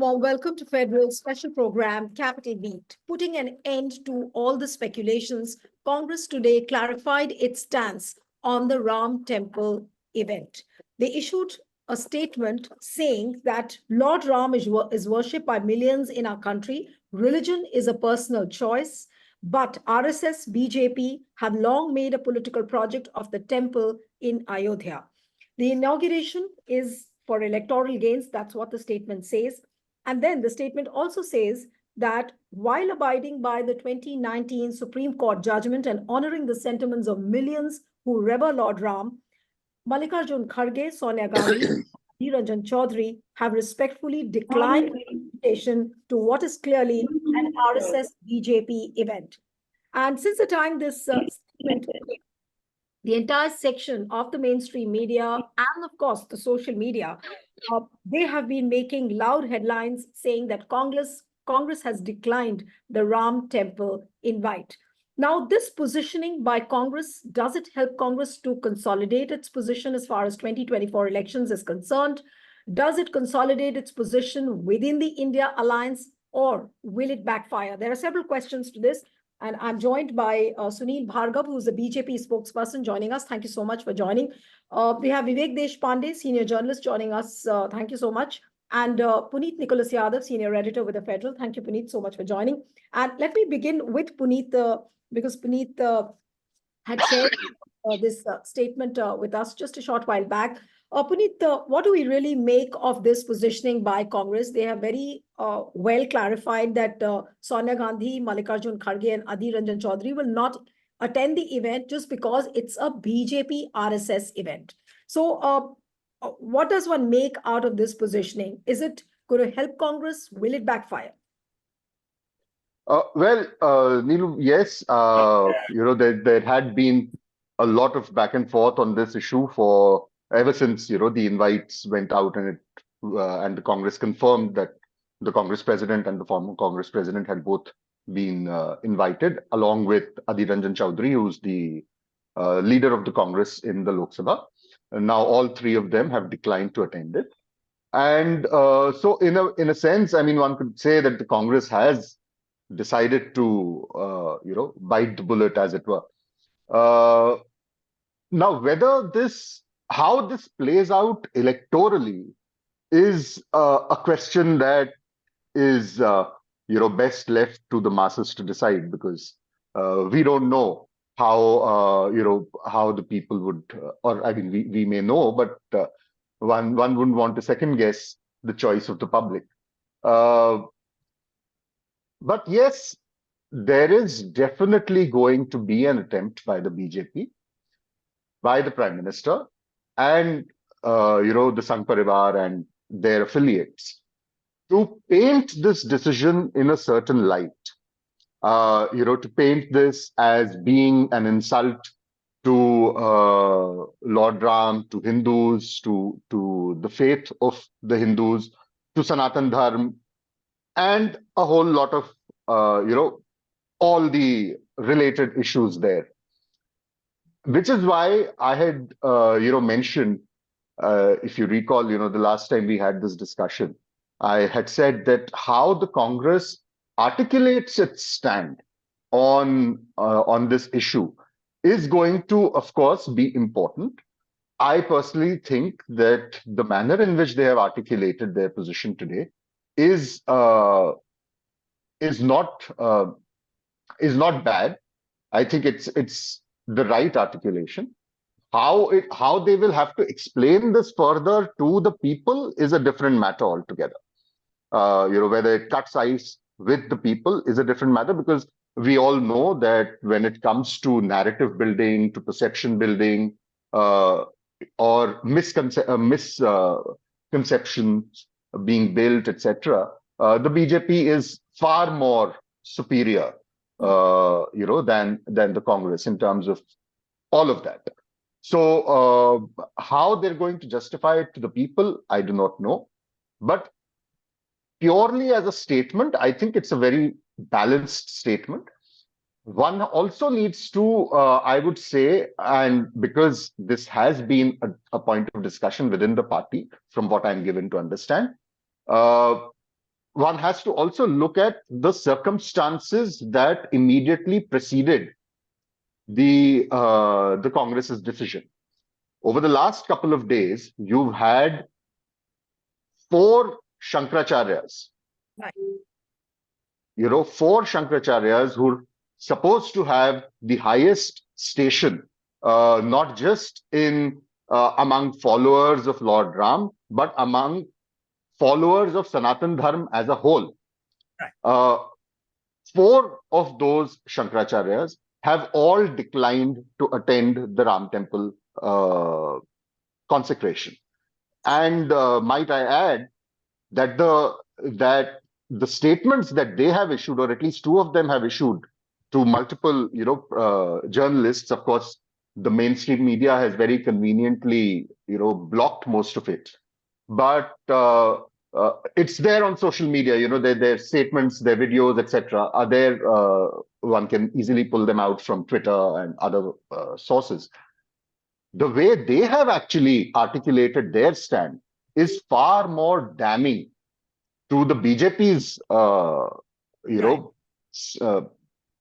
warm welcome to Federal's special program, Capital Beat. Putting an end to all the speculations, Congress today clarified its stance on the Ram Temple event. They issued a statement saying that Lord Ram is worshipped by millions in our country. Religion is a personal choice, but RSS, BJP have long made a political project of the temple in Ayodhya. The inauguration is for electoral gains. That's what the statement says. And then the statement also says that while abiding by the 2019 Supreme Court judgment and honoring the sentiments of millions who revere Lord Ram, Mallikarjun Kharge, Sonia Gandhi, Ranjan Chaudhary have respectfully declined invitation to what is clearly an RSS BJP event. And since the time this statement, the entire section of the mainstream media and, of course, the social media, they have been making loud headlines saying that Congress has declined the Ram Temple invite. Now, this positioning by Congress, does it help Congress to consolidate its position as far as 2024 elections is concerned? Does it consolidate its position within the India alliance, or will it backfire? There are several questions to this. And I'm joined by Sunil Bhargav, who's the BJP spokesperson, joining us. Thank you so much for joining. We have Vivek Deshpande, senior journalist, joining us. Thank you so much. And Puneet Nicholas Yadav, senior editor with TheFederal. Thank you, Puneet, so much for joining. And let me begin with Puneet, because Puneet had shared this statement with us just a short while back. Puneet, what do we really make of this positioning by Congress? They have very well clarified that Sonia Gandhi, Mallikarjun Kharge, and Adhir Ranjan Chaudhary will not attend the event just because it's a BJP RSS event. So what does one make out of this positioning? Is it going to help Congress? Will it backfire? Neelu, yes, there had been a lot of back and forth on this issue for ever since, the invites went out and the Congress confirmed that the Congress president and the former Congress president had both been invited, along with Adhir Ranjan Chaudhary, who's the leader of the Congress in the Lok Sabha. And now all three of them have declined to attend it. And so in a sense, I mean, one could say that the Congress has decided to, bite the bullet, as it were. Now, how this plays out electorally is a question that is, best left to the masses to decide, because we don't know how, how the people would, or I mean, we may know, but one wouldn't want to second guess the choice of the public. But yes, there is definitely going to be an attempt by the BJP, by the Prime Minister, and the Sangh Parivar and their affiliates, to paint this decision in a certain light. To paint this as being an insult to Lord Ram, to Hindus, to the faith of the Hindus, to Sanatan Dharma, and a whole lot of all the related issues there. Which is why I had mentioned, if you recall, the last time we had this discussion, I had said that how the Congress articulates its stand on this issue is going to, of course, be important. I personally think that the manner in which they have articulated their position today is not bad. I think it's the right articulation. How they will have to explain this further to the people is a different matter altogether. Whether it cuts ice with the people is a different matter, because we all know that when it comes to narrative building, to perception building, or misconceptions being built, etc., the BJP is far more superior, than the Congress in terms of all of that. So how they're going to justify it to the people, I do not know. But purely as a statement, I think it's a very balanced statement. One also needs to, I would say, and because this has been a point of discussion within the party, from what I'm given to understand, one has to also look at the circumstances that immediately preceded the Congress's decision. Over the last couple of days, you've had four Shankaracharyas, Right. four Shankaracharyas who are supposed to have the highest station, not just in among followers of Lord Ram, but among followers of Sanatan Dharma as a whole. Right. Four of those Shankaracharyas have all declined to attend the Ram temple consecration. And might I add that the statements that they have issued, or at least two of them have issued to multiple, journalists. Of course, the mainstream media has very conveniently, blocked most of it. But it's there on social media. Their statements, their videos, etc., are there. One can easily pull them out from Twitter and other sources. The way they have actually articulated their stand is far more damning to the BJP's,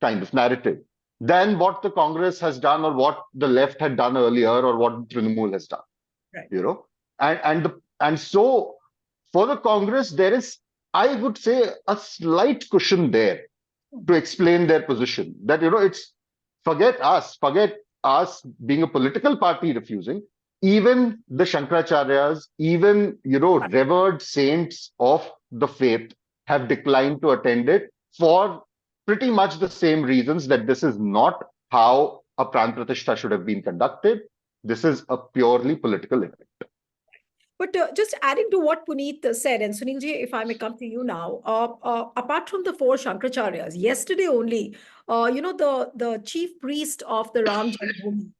kind of narrative than what the Congress has done, or what the left had done earlier, or what Trinamool has done. Right. And so for the Congress, there is, I would say, a slight cushion there to explain their position. That it's forget us being a political party refusing. Even the Shankaracharyas, even revered saints of the faith have declined to attend it for pretty much the same reasons, that this is not how a Pran Pratishtha should have been conducted. This is a purely political event. But just adding to what Puneet said, and Sunilji, if I may come to you now, apart from the four Shankaracharyas, yesterday only, the chief priest of the Ram Janmabhoomi,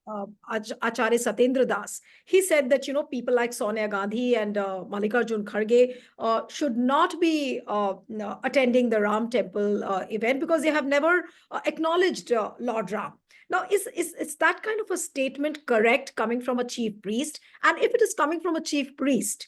Acharya Satendra Das, he said that, people like Sonia Gandhi and Mallikarjun Kharge should not be attending the Ram temple event because they have never acknowledged Lord Ram. Now, is that kind of a statement correct coming from a chief priest? And if it is coming from a chief priest,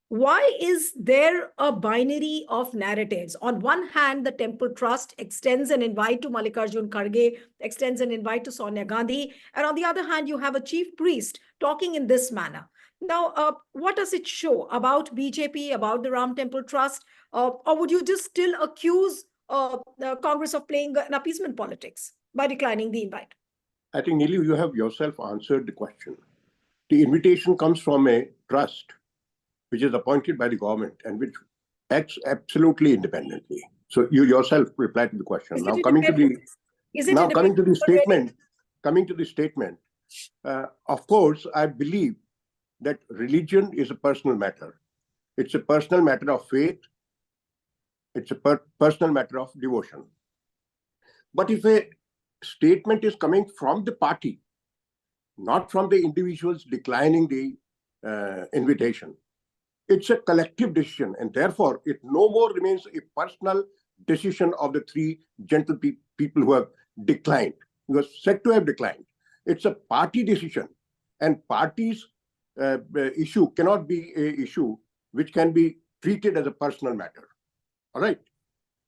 why is there a binary of narratives? On one hand, the temple trust extends an invite to Mallikarjun Kharge, extends an invite to Sonia Gandhi, and on the other hand, you have a chief priest talking in this manner. Now, what does it show about BJP, about the Ram Temple Trust, or would you just still accuse the Congress of playing an appeasement politics by declining the invite? I think, Neelu, you have yourself answered the question. The invitation comes from a trust which is appointed by the government and which acts absolutely independently. So you yourself replied to the question. Now coming to the statement, of course, I believe that religion is a personal matter. It's a personal matter of faith. It's a personal matter of devotion. But if a statement is coming from the party, not from the individuals declining the invitation, it's a collective decision, and therefore it no more remains a personal decision of the three gentle people who have declined, who are said to have declined. It's a party decision, and party's issue cannot be an issue which can be treated as a personal matter. All right.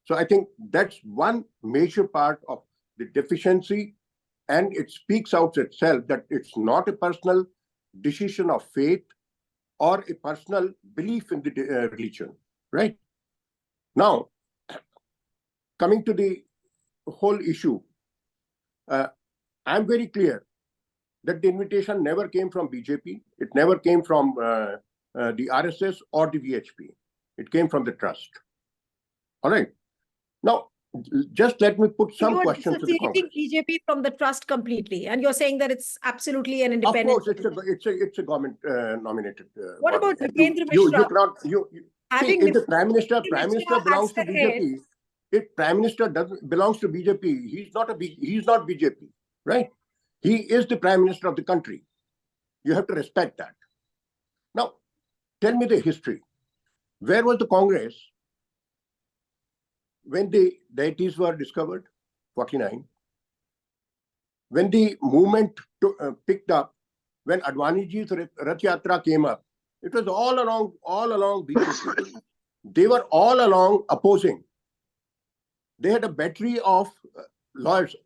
So I think that's one major part of the deficiency, and it speaks out itself that it's not a personal decision of faith or a personal belief in the religion, right? Now, coming to the whole issue, I'm very clear that the invitation never came from BJP. It never came from the RSS or the VHP. It came from the trust. All right. Now, just let me put some questions to the Congress. BJP from the trust completely, and you're saying that it's absolutely an independent. Of course, it's a government nominated. What about Vipendra Mishra? If the Prime Minister belongs to BJP, if Prime Minister belongs to BJP, he's not BJP, right? He is the Prime Minister of the country. You have to respect that. Now, tell me the history. Where was the Congress when the deities were discovered? 49. When the movement picked up, when Advaniji's Rath Yatra came up, it was all along BJP. They were all along opposing. They had a battery of lawyers.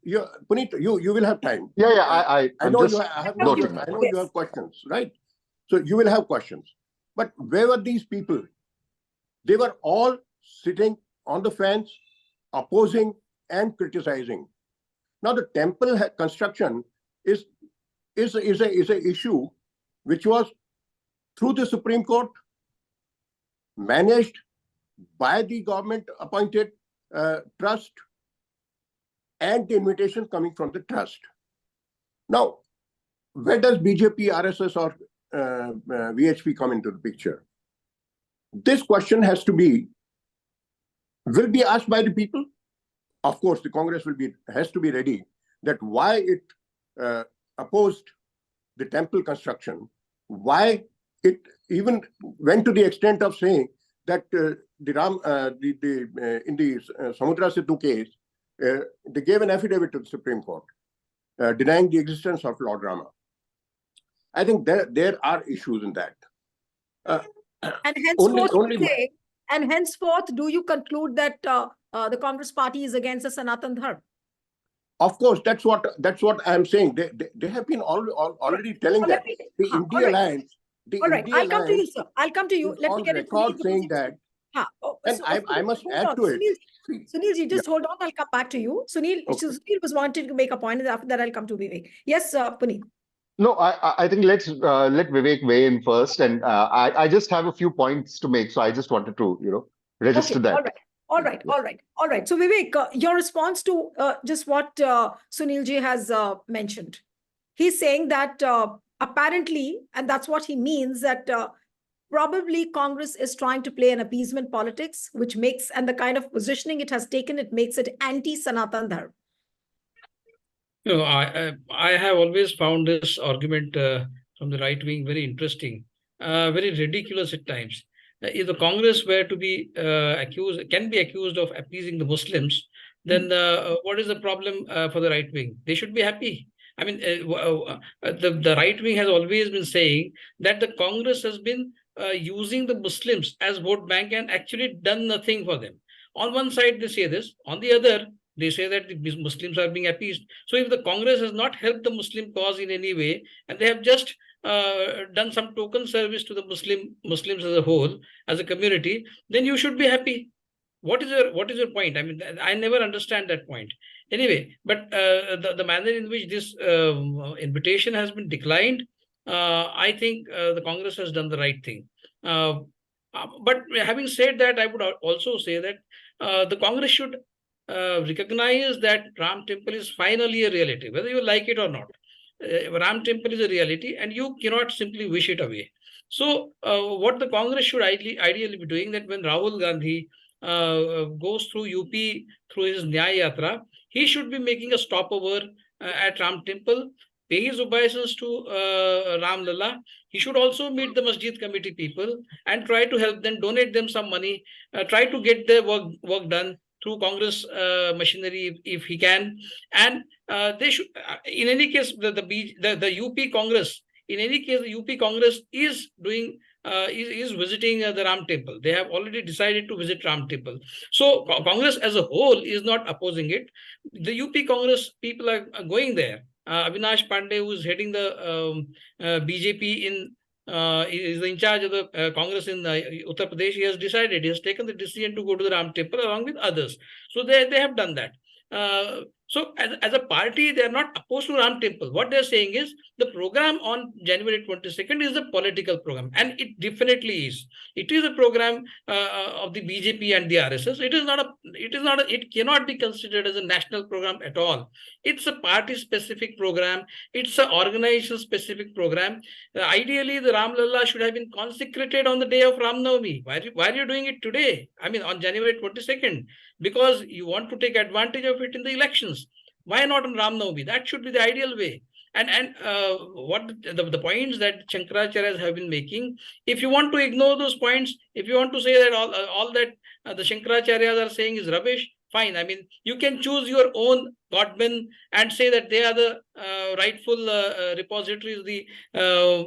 Puneet, you will have time. Yeah, I I'm know just I have noting I that. know you have questions, right? So you will have questions. But where were these people? They were all sitting on the fence, opposing and criticizing. Now the temple construction is a issue which was through the Supreme Court, managed by the government appointed trust, and the invitation coming from the trust. Now, where does BJP, RSS, or VHP come into the picture? This question will be asked by the people. Of course, the Congress has to be ready that why it opposed the temple construction, why it even went to the extent of saying that in the Samudra Sidhu case, they gave an affidavit to the Supreme Court denying the existence of Lord Rama. I think there are issues in that. And henceforth, do you conclude that the Congress party is against the Sanatan Dharma? Of course, that's what I'm saying. They have been already telling that the India Alliance. All right, I'll come to you, sir. I'll come to you. Let me get it record saying that. And I must add to it. Sunil, just hold on. I'll come back to you. Sunil was wanting to make a point, and after that, I'll come to Vivek. Yes, Puneet. No, I think let Vivek weigh in first, and I just have a few points to make, so I just wanted to register that. All right. So Vivek, your response to just what Sunil ji has mentioned. He's saying that apparently, and that's what he means, that probably Congress is trying to play an appeasement politics, which makes, and the kind of positioning it has taken, it makes it anti-Sanatan Dharma. I have always found this argument from the right wing very interesting, very ridiculous at times. If the Congress were to be can be accused of appeasing the Muslims, then what is the problem for the right wing? They should be happy. I mean, the right wing has always been saying that the Congress has been using the Muslims as vote bank and actually done nothing for them. On one side, they say this. On the other, they say that the Muslims are being appeased. So if the Congress has not helped the Muslim cause in any way, and they have just done some token service to the Muslims as a whole, as a community, then you should be happy. What is your point? I mean, I never understand that point. Anyway, but the manner in which this invitation has been declined, I think the Congress has done the right thing. But having said that, I would also say that the Congress should recognize that Ram Temple is finally a reality, whether you like it or not. Ram Temple is a reality, and you cannot simply wish it away. So, what the Congress should ideally be doing, that when Rahul Gandhi goes through UP through his Nyaya Yatra, he should be making a stopover at Ram Temple, pay his obeisance to Ram Lalla. He should also meet the Masjid Committee people and try to help them, donate them some money, try to get their work done through Congress machinery if he can. And they should, in any case, the UP Congress, in any case, the UP Congress is doing is visiting the Ram Temple. They have already decided to visit Ram Temple. So Congress as a whole is not opposing it. The UP Congress people are going there. Avinash Pandey, who is heading the BJP is in charge of the Congress in Uttar Pradesh. He has taken the decision to go to the Ram Temple along with others. So they have done that. So as a party, they are not opposed to Ram Temple. What they're saying is the program on January 22nd is a political program, and it definitely is. It is a program of the BJP and the RSS. It cannot be considered as a national program at all. It's a party-specific program. It's an organization-specific program. Ideally, the Ram Lalla should have been consecrated on the day of Ram Navami. Why are you doing it today? I mean, on January 22nd, because you want to take advantage of it in the elections. Why not on Ram Navami? That should be the ideal way. And what the points that Shankaracharyas have been making, if you want to ignore those points, if you want to say that all that the Shankaracharyas are saying is rubbish, fine. I mean, you can choose your own godmen and say that they are the rightful repositories of the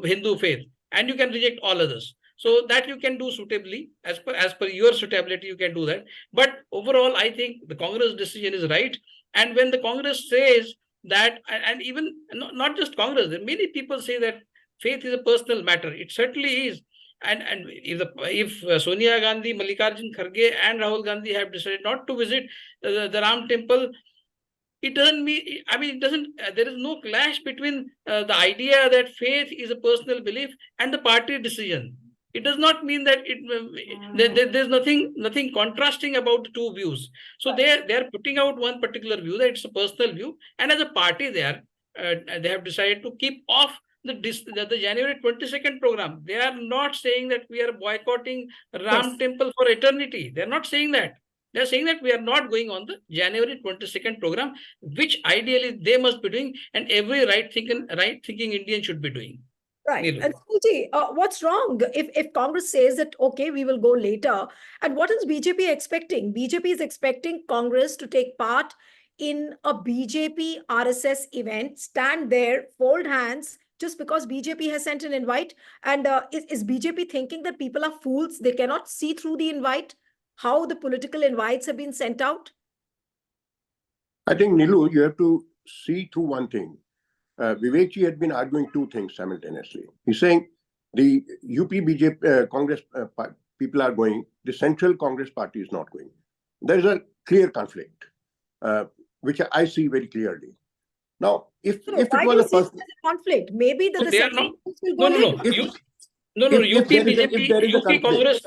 Hindu faith, and you can reject all others. So that you can do suitably as per your suitability, you can do that. But overall, I think the Congress decision is right. And when the Congress says that, and even not just Congress, many people say that faith is a personal matter. It certainly is. And if Sonia Gandhi, Mallikarjun Kharge, and Rahul Gandhi have decided not to visit the Ram temple, it doesn't mean, I mean, it doesn't, there is no clash between the idea that faith is a personal belief and the party decision. It does not mean that there's nothing contrasting about the two views. So they're putting out one particular view, that it's a personal view, and as a party they have decided to keep off the January 22nd program. They are not saying that we are boycotting Ram temple for eternity. They're not saying that. They're saying that we are not going on the January 22nd program, which ideally they must be doing, and every right-thinking Indian should be doing. Right. Neelu. And Sunilji, what's wrong if Congress says that, okay, we will go later? And what is BJP expecting? BJP is expecting Congress to take part in a BJP RSS event, stand there, fold hands, just because BJP has sent an invite. And is BJP thinking that people are fools? They cannot see through the invite, how the political invites have been sent out? I think, Nilu, you have to see through one thing. Vivekji had been arguing two things simultaneously. He's saying the UP BJP Congress people are going, the Central Congress Party is not going. There is a clear conflict, which I see very clearly. Now, if it was a personal conflict, maybe that the Central Congress will go UP BJP, UP Congress.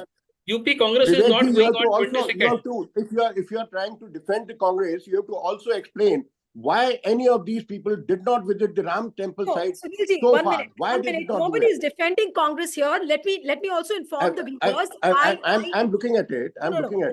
UP Congress is not going on 22nd. If you are trying to defend the Congress, you have to also explain why any of these people did not visit the Ram temple site Sunilji, so one far. minute, Why did it not? Nobody is defending Congress here. Let me also inform the viewers. I'm looking at it.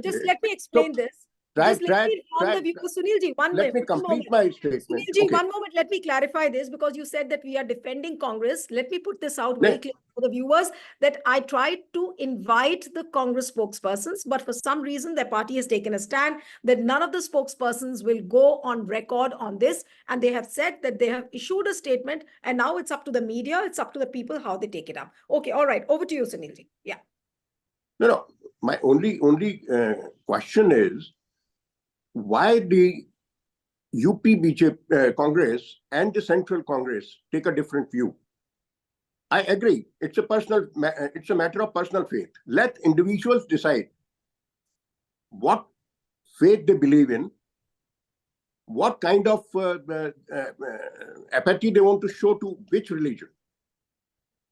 Just let me explain this. Just let me inform the viewers. Sunilji, let me complete my statement. Sunilji, okay. 1 moment. Let me clarify this, because you said that we are defending Congress. Let me put this out very clearly for the viewers, that I tried to invite the Congress spokespersons, but for some reason their party has taken a stand that none of the spokespersons will go on record on this. And they have said that they have issued a statement, and now it's up to the media, it's up to the people how they take it up. Okay, all right. Over to you, Sunilji. Yeah. No. My only question is, why the UP BJP Congress and the Central Congress take a different view? I agree. It's a matter of personal faith. Let individuals decide what faith they believe in, what kind of apathy they want to show to which religion.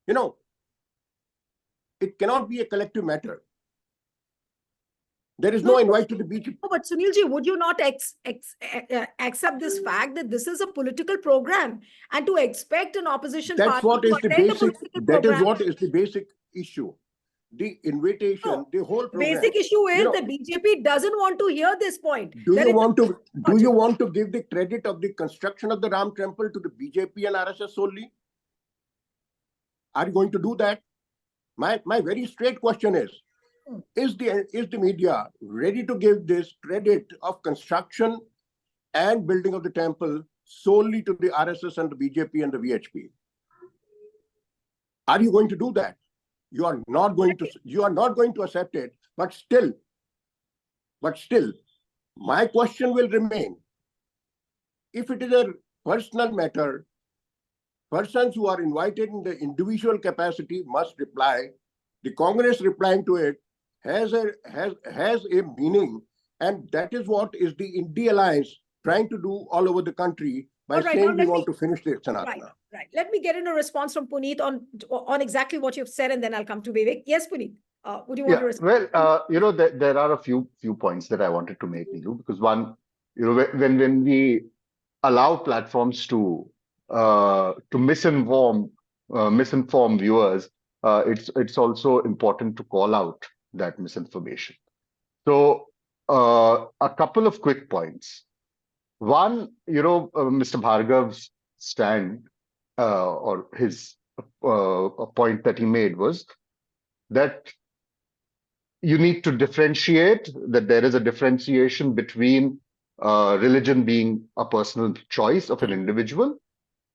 You know, it cannot be a collective matter. There is no invite to the BJP. But Sunilji, would you not accept this fact that this is a political program, and to expect an opposition party to attend a political program? That is what is the basic issue. The invitation, the whole program. Basic issue is that BJP doesn't want to hear this point. Do you want to give the credit of the construction of the Ram temple to the BJP and RSS solely? Are you going to do that? My very straight question is the media ready to give this credit of construction and building of the temple solely to the RSS and the BJP and the VHP? Are you going to do that? You are not going to accept it, but still, my question will remain. If it is a personal matter, persons who are invited in the individual capacity must reply. The Congress replying to it has a meaning, and that is what is the India Alliance trying to do all over the country by saying we want to finish the Sanatana. Right. Let me get in a response from Puneet on exactly what you've said, and then I'll come to Vivek. Yes, Puneet. Would you want to respond? Well, there are a few points that I wanted to make, Neelu, because one, when we allow platforms to misinform viewers, it's also important to call out that misinformation. So a couple of quick points. One, Mr. Bhargav's stand or his point that he made was that you need to differentiate, that there is a differentiation between religion being a personal choice of an individual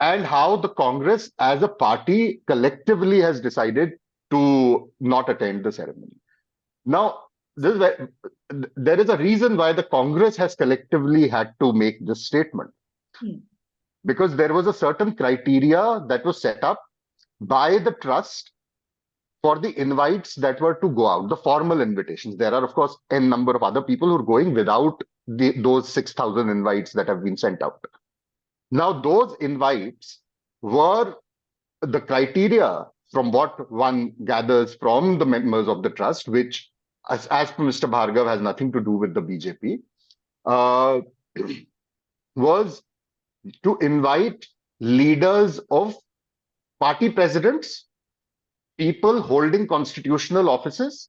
and how the Congress as a party collectively has decided to not attend the ceremony. Now, there is a reason why the Congress has collectively had to make this statement. Because there was a certain criteria that was set up by the trust for the invites that were to go out, the formal invitations. There are, of course, n number of other people who are going without those 6,000 invites that have been sent out. Now, those invites were the criteria from what one gathers from the members of the trust, which, as per Mr. Bhargav, has nothing to do with the BJP, was to invite leaders of party presidents, people holding constitutional offices,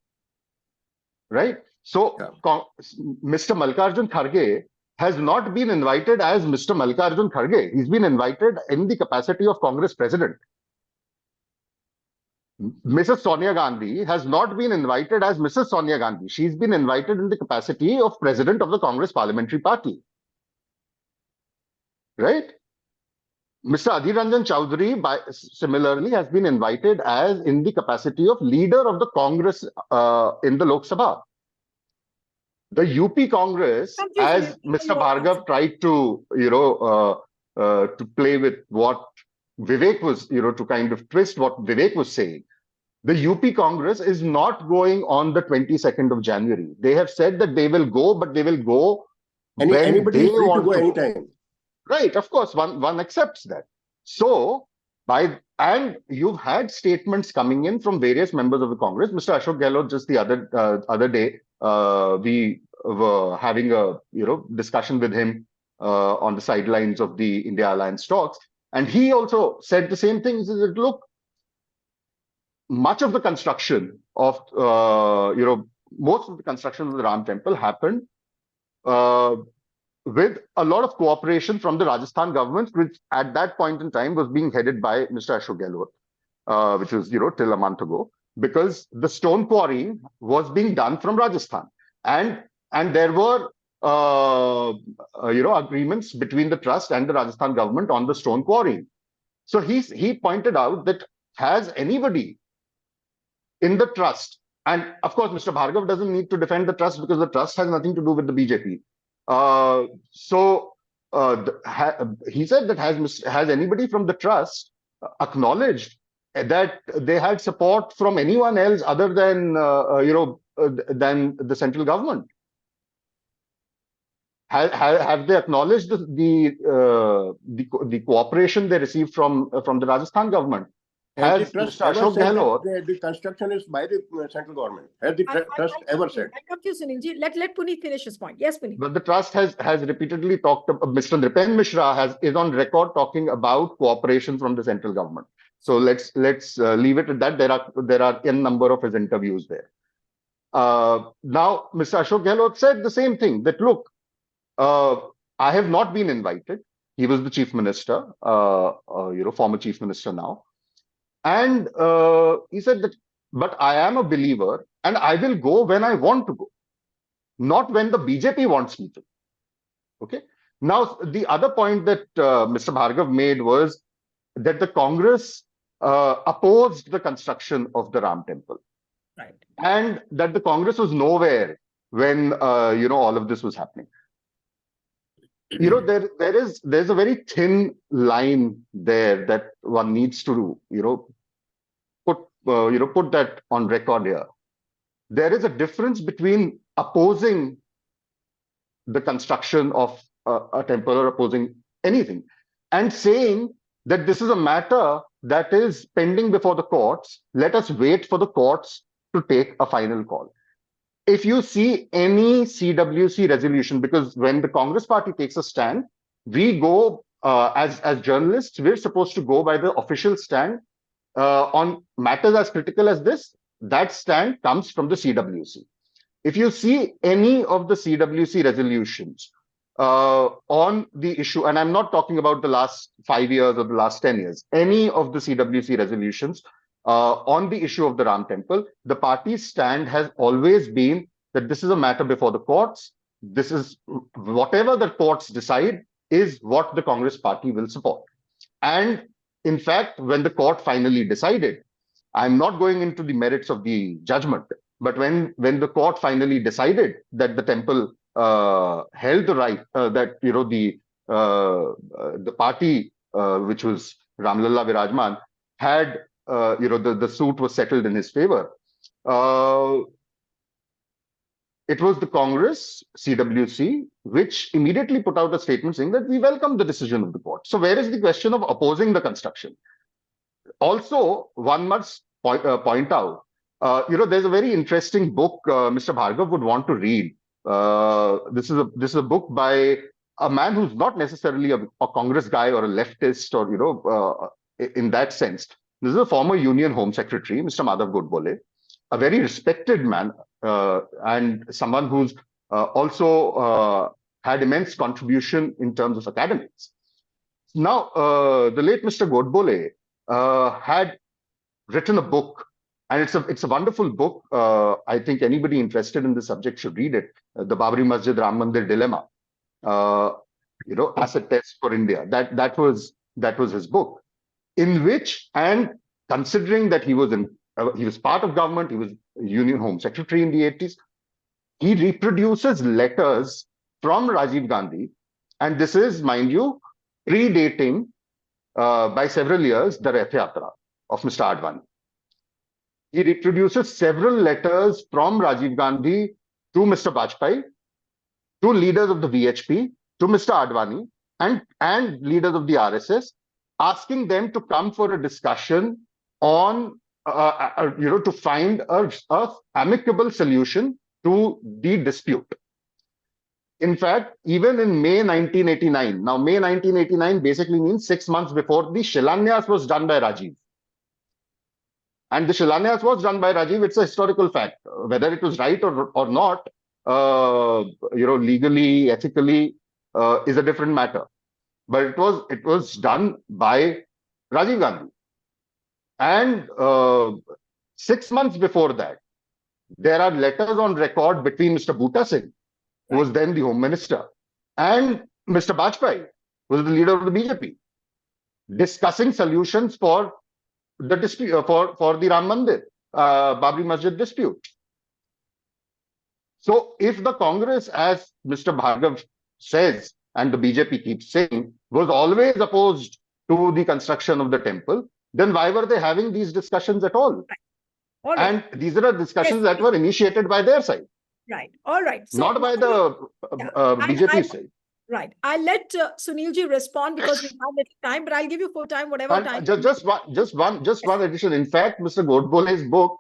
right? So, Mr. Mallikarjun Kharge has not been invited as Mr. Mallikarjun Kharge. He's been invited in the capacity of Congress president. Mrs. Sonia Gandhi has not been invited as Mrs. Sonia Gandhi. She's been invited in the capacity of president of the Congress Parliamentary Party. Right? Mr. Adhir Ranjan Chaudhary, similarly, has been invited as in the capacity of leader of the Congress in the Lok Sabha. The UP Congress, as Mr. Bhargav tried to, to play with what Vivek was, to kind of twist what Vivek was saying. The UP Congress is not going on the 22nd of January. They have said that they will go, but they will go when anybody they is free want to go to. anytime. Right, of course, one accepts that. So, and you've had statements coming in from various members of the Congress. Mr. Ashok Gehlot, just the other day, we were having a discussion with him on the sidelines of the India Alliance talks, and he also said the same thing. He said, look, much of the construction of most of the construction of the Ram Temple happened with a lot of cooperation from the Rajasthan government, which at that point in time was being headed by Mr. Ashok Gehlot, which was till a month ago, because the stone quarrying was being done from Rajasthan, and there were agreements between the trust and the Rajasthan government on the stone quarrying. So he pointed out that has anybody in the trust, and of course Mr. Bhargav doesn't need to defend the trust because the trust has nothing to do with the BJP. He said that has anybody from the trust acknowledged that they had support from anyone else other than than the central government? Have they acknowledged the cooperation they received from the Rajasthan government? Has the trust Mr. Ashok Gehlot, the construction is by the central government? Has the trust ever said? I come to you, Sunilji. Let Puneet finish his point. Yes, Puneet. But the trust has repeatedly talked about, Mr. Nripen Mishra is on record talking about cooperation from the central government. So let's leave it at that. There are n number of his interviews there. Now, Mr. Ashok Gehlot said the same thing, that look, I have not been invited. He was the chief minister, former chief minister now. And he said that, but I am a believer and I will go when I want to go, not when the BJP wants me to. Okay. Now, the other point that Mr. Bhargav made was that the Congress opposed the construction of the Ram Temple. Right. And that the Congress was nowhere when, all of this was happening. There's a very thin line there that one needs to, put that on record here. There is a difference between opposing the construction of a temple or opposing anything and saying that this is a matter that is pending before the courts. Let us wait for the courts to take a final call. If you see any CWC resolution, because when the Congress party takes a stand, we go as journalists, we're supposed to go by the official stand on matters as critical as this. That stand comes from the CWC. If you see any of the CWC resolutions on the issue, and I'm not talking about the last 5 years or the last 10 years, any of the CWC resolutions on the issue of the Ram Temple, the party's stand has always been that this is a matter before the courts. This is whatever the courts decide is what the Congress party will support. And in fact, when the court finally decided, I'm not going into the merits of the judgment, but when the court finally decided that the temple held the right, that the party which was Ramlalla Virajman had, the suit was settled in his favor. It was the Congress, CWC, which immediately put out a statement saying that we welcome the decision of the court. So where is the question of opposing the construction? Also, one must point out, there's a very interesting book Mr. Bhargav would want to read. This is a book by a man who's not necessarily a Congress guy or a leftist or, in that sense. This is a former Union Home Secretary, Mr. Madhav Godbole, a very respected man and someone who's also had immense contribution in terms of academics. Now, the late Mr. Godbole had written a book, and it's a wonderful book. I think anybody interested in the subject should read it. The Babri Masjid Ram Mandir Dilemma, acid test for India. That was his book, in which, and considering that he was part of government, he was Union Home Secretary in the 80s, he reproduces letters from Rajiv Gandhi, and this is, mind you, predating by several years the Rath Yatra of Mr. Advani. He reproduces several letters from Rajiv Gandhi to Mr. Vajpayee, to leaders of the VHP, to Mr. Advani, and leaders of the RSS, asking them to come for a discussion on, to find a amicable solution to the dispute. In fact, even in May 1989, now May 1989 basically means 6 months before the Shilanyas was done by Rajiv. And the Shilanyas was done by Rajiv. It's a historical fact. Whether it was right or not, legally, ethically, is a different matter. But it was done by Rajiv Gandhi. And 6 months before that, there are letters on record between Mr. Bhuta Singh, who was then the Home Minister, and Mr. Vajpayee, who was the leader of the BJP, discussing solutions for the dispute, for the Ram Mandir, Babri Masjid dispute. So if the Congress, as Mr. Bhargav says, and the BJP keeps saying, was always opposed to the construction of the temple, then why were they having these discussions at all? All right. And these are discussions that were initiated by their side. Right. All right. So not by the BJP side. Right. I'll let Sunilji respond because we have little time, but I'll give you full time, whatever time. Just one addition. In fact, Mr. Godbole's book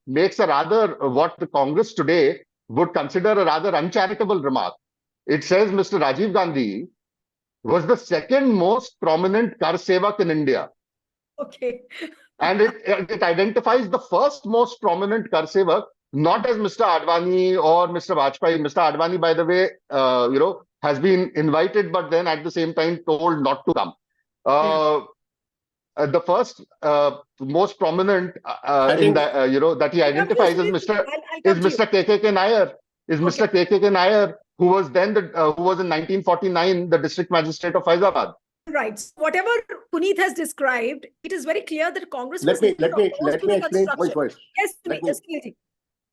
makes a rather, what the Congress today would consider a rather uncharitable remark. It says Mr. Rajiv Gandhi was the second most prominent Kar Sevak in India. Okay. And it identifies the first most prominent Kar Sevak not as Mr. Advani or Mr. Vajpayee. Mr. Advani, by the way, has been invited, but then at the same time told not to come. The first most prominent that he identifies as Mr. KKK Nair. Mr. KKK Nair, who was then who was in 1949 the district magistrate of Faizabad. Right. So whatever Puneet has described, it is very clear that Congress. Let me explain point first. Yes, Sunil.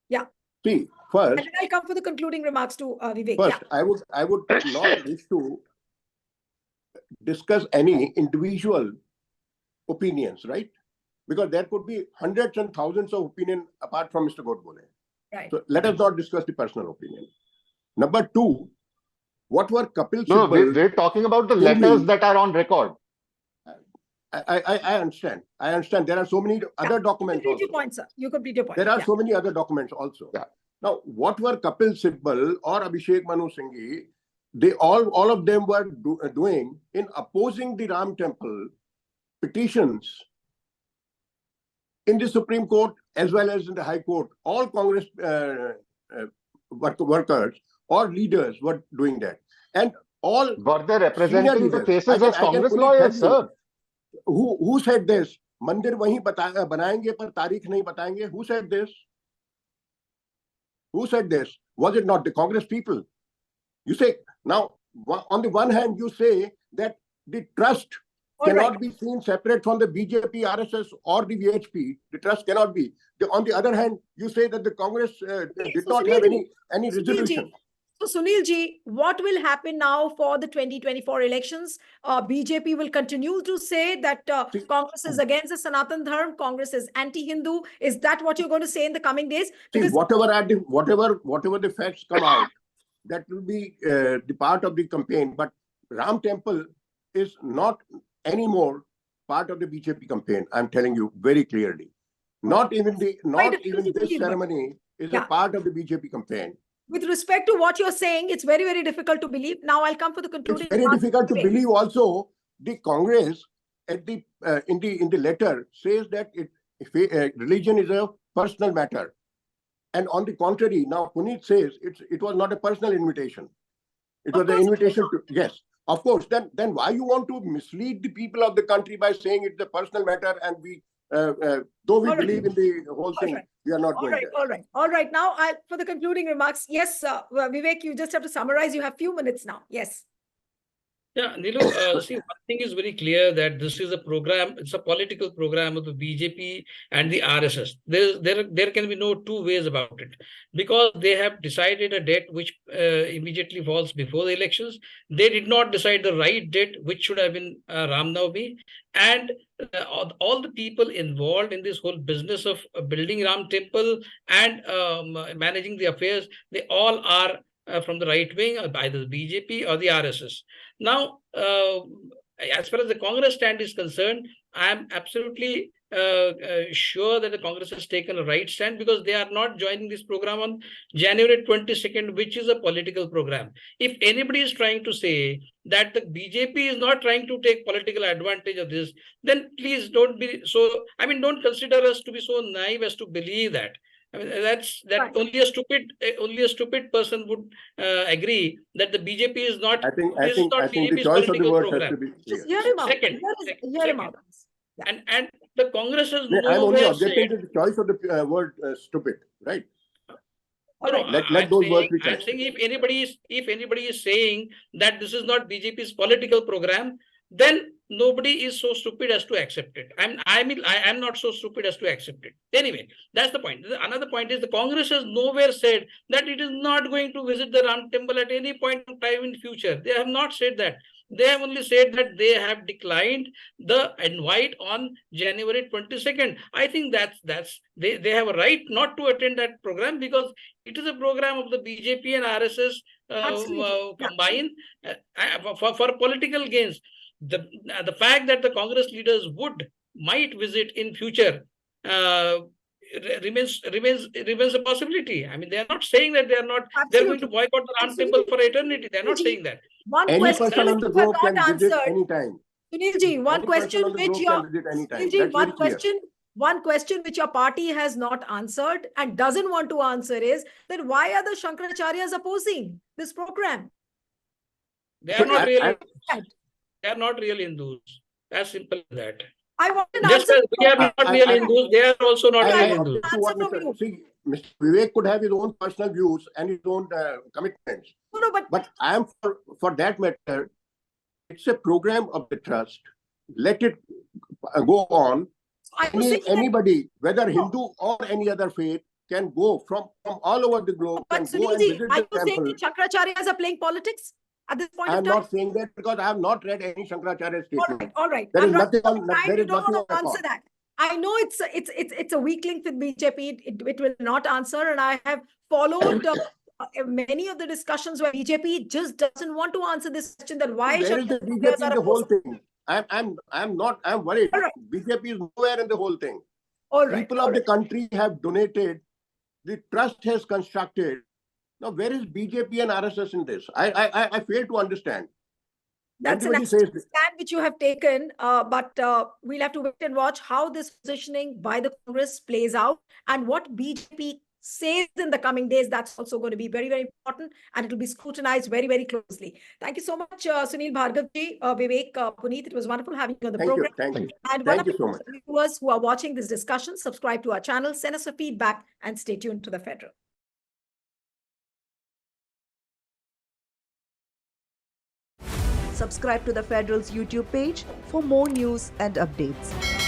Yeah. See, first. And then I'll come for the concluding remarks to Vivek. First, I would not wish to discuss any individual opinions, right? Because there could be hundreds and thousands of opinions apart from Mr. Godbole. Right. So let us not discuss the personal opinion. Number two, what were Kapil Sibal? No, we're talking about the letters that are on record. I understand. I understand. There are so many other documents. You complete your point, sir. You complete your point. There are so many other documents also. Yeah. Now, what were Kapil Sibal or Abhishek Manu Singhi? They all of them were doing in opposing the Ram Temple petitions in the Supreme Court as well as in the High Court. All Congress workers or leaders were doing that, and all were they representing the cases as Congress lawyers, sir? Who said this? Mandir wahi banayenge par tarikh nahi batayenge. Who said this? Who said this? Was it not the Congress people? You say now, on the one hand, you say that the trust All cannot right. be seen separate from the BJP, RSS, or the VHP. The trust cannot be. On the other hand, you say that the Congress did So not have Sunil any Ji, resolution. So Sunil Ji, what will happen now for the 2024 elections? BJP will continue to say that Congress is against the Sanatan Dharma, Congress is anti-Hindu. Is that what you're going to say in the coming days? See, whatever the facts come out, that will be the part of the campaign. But Ram Temple is not anymore part of the BJP campaign. I'm telling you very clearly. Not even this ceremony is a part of the BJP campaign. With respect to what you're saying, it's very, very difficult to believe. Now I'll come for the concluding. It's very difficult to believe. Also, the Congress at the in the letter says that religion is a personal matter, and on the contrary, now Puneet says it was not a personal invitation. It was an invitation to, yes, of course. Then why you want to mislead the people of the country by saying it's a personal matter, and we though we believe in the whole thing, we are not going there. All right. Now, for the concluding remarks, yes, Vivek, you just have to summarize. You have few minutes now. Yes. Yeah, Nilu, see, one thing is very clear that this is a program, it's a political program of the BJP and the RSS. There can be no two ways about it, because they have decided a date which immediately falls before the elections. They did not decide the right date, which should have been Ram Navami. And all the people involved in this whole business of building Ram Temple and managing the affairs, they all are from the right wing, either the BJP or the RSS. Now, as far as the Congress stand is concerned, I am absolutely sure that the Congress has taken a right stand, because they are not joining this program on January 22nd, which is a political program. If anybody is trying to say that the BJP is not trying to take political advantage of this, then please don't be so, don't consider us to be so naive as to believe that. Only a stupid person would agree that the BJP is not. I think the choice of the word has to be clear. Just hear him out. Second. Hear him out. Yeah. And the Congress has I'm only objecting said, to the choice of the word stupid, right? Let those words be I'm saying if anybody is saying that this is not BJP's political program, then nobody is so stupid as to accept it. I'm not so stupid as to accept it. Anyway, that's the point. Another point is the Congress has nowhere said that it is not going to visit the Ram Temple at any point of time in future. They have not said that. They have only said that they have declined the invite on January 22nd. I think they have a right not to attend that program, because it is a program of the BJP and RSS combined for political gains. The fact that the Congress leaders might visit in future remains a possibility. They are not saying that they are not. They're going to boycott the Ram Temple for eternity. They're not saying that. Any person on the globe can visit anytime. Sunilji, one question which your party has not answered and doesn't want to answer is that why are the Shankaracharyas opposing this program? They are not really. They are not real Hindus. As simple as that. I want an Just answer. as we are not real Hindus, they are also not real Hindus. See, Mr. Vivek could have his own personal views and his own commitments. No, but I am for that matter. It's a program of the trust. Let it go on. Anybody, whether Hindu or any other faith, can go from all over the globe. But Sunilji, are you saying that Shankaracharyas are playing politics at this point I am of time? not saying that, because I have not read any Shankaracharya statement. All right. There is nothing on answer that. I know it's a weak link with BJP. It will not answer, and I have followed many of the discussions where BJP just doesn't want to answer this question. That why there is the BJP the whole thing. I'm worried. Right. BJP is nowhere in the whole thing. People of the country have donated. The trust has constructed. Now, where is BJP and RSS in this? I fail to understand. That's an stand which you have taken, but we'll have to wait and watch how this positioning by the Congress plays out and what BJP says in the coming days. That's also going to be very, very important, and it will be scrutinized very, very closely. Thank you so much, Sunil Bhargavji, Vivek, Puneet. It was wonderful having you on the program. Thank you. And thank you so much. Viewers who are watching this discussion, subscribe to our channel, send us a feedback, and stay tuned to The Federal. Subscribe to the Federal's YouTube page for more news and updates.